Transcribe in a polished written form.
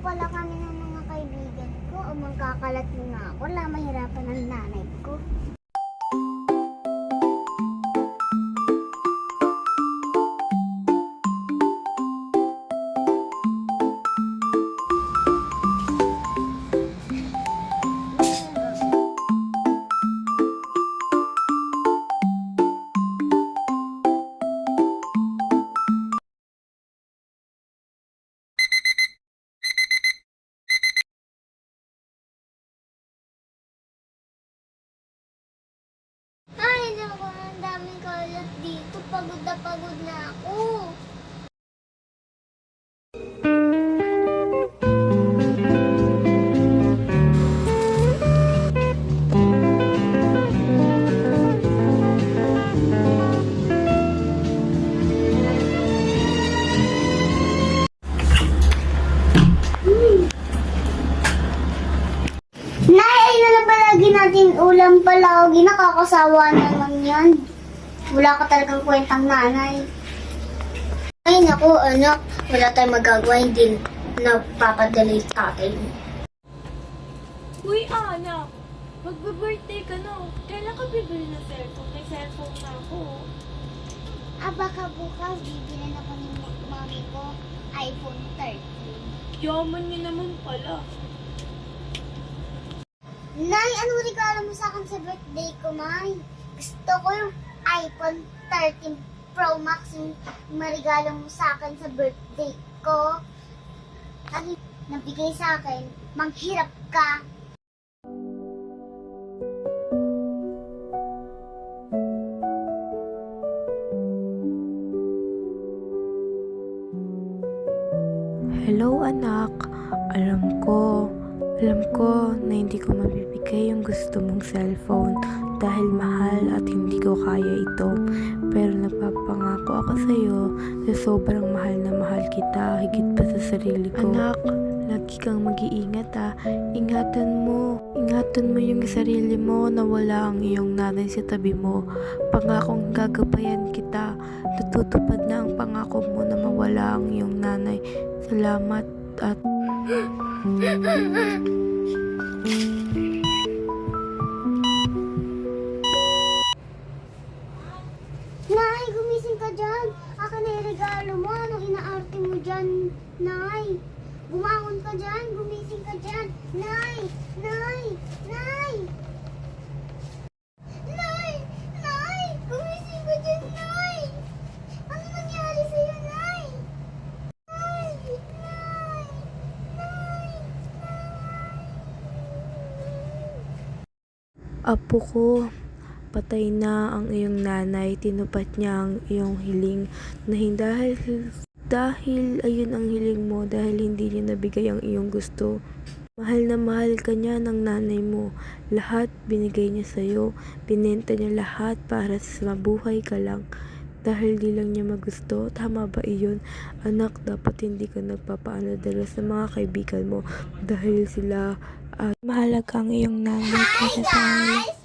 pala kami ng mga kaibigan ko o magkakalat mo nga ako. Wala mahirapan ang nanay ko. Ay, naku, ang daming kalat dito. Pagod na ako. Nay, ay na lang ba lagi natin ulam palagi? Nakakasawa naman yan. Wala ka talagang kwentang nanay. Ay, naku, anak. Wala tayong magagawa. Hindi napapadala yung tatay mo. Uy, anak! Magbe-birthday ka na. Kailan ka bibili ng cellphone? May cellphone na ako. Baka bukas bibili na ko ng mami ko iPhone 13. Yaman niyo naman pala. Nay, anong regalo mo sa akin sa birthday ko, May? Gusto ko yung iPhone 13 Pro Max yung marigalo mo sa akin sa birthday ko. Kasi nabigay sa akin, manghirap ka. Hello anak, alam ko na hindi ko mabibigay yung gusto mong cellphone dahil mahal at hindi ko kaya ito. Pero nagpapangako ako sa'yo na sobrang mahal na mahal kita higit pa sa sarili ko. Anak, lagi kang mag-iingat ha. Ingatan mo yung sarili mo na wala ang iyong nanay sa tabi mo. Pangakong gagabayan kita. Natutupad na ang pangako mo na mawala ang iyong nanay. Salamat at... Nay, gumising ka dyan. Akin na yung regalo mo. Anong inaarte mo dyan, Nay? Bumangon ka dyan. Gumising ka dyan. Nay! Nay! Nay! Nay! Nay! Gumising ka dyan, Nay! Ano nangyari sa'yo, Nay? Nay! Nay! Nay! Apo ko, patay na ang iyong nanay. Tinupad niya ang iyong hiling na dahil ayun ang hiling mo, dahil hindi niya nabigay ang iyong gusto. Mahal na mahal ka niya ng nanay mo. Lahat binigay niya sa'yo. Binenta niya lahat para mabuhay ka lang. Dahil di lang niya magusto. Tama ba iyon? Anak, dapat hindi ka nagpapaanadala sa mga kaibigan mo dahil sila mahalaga ang iyong nanay kaysa sa kanila. Guys!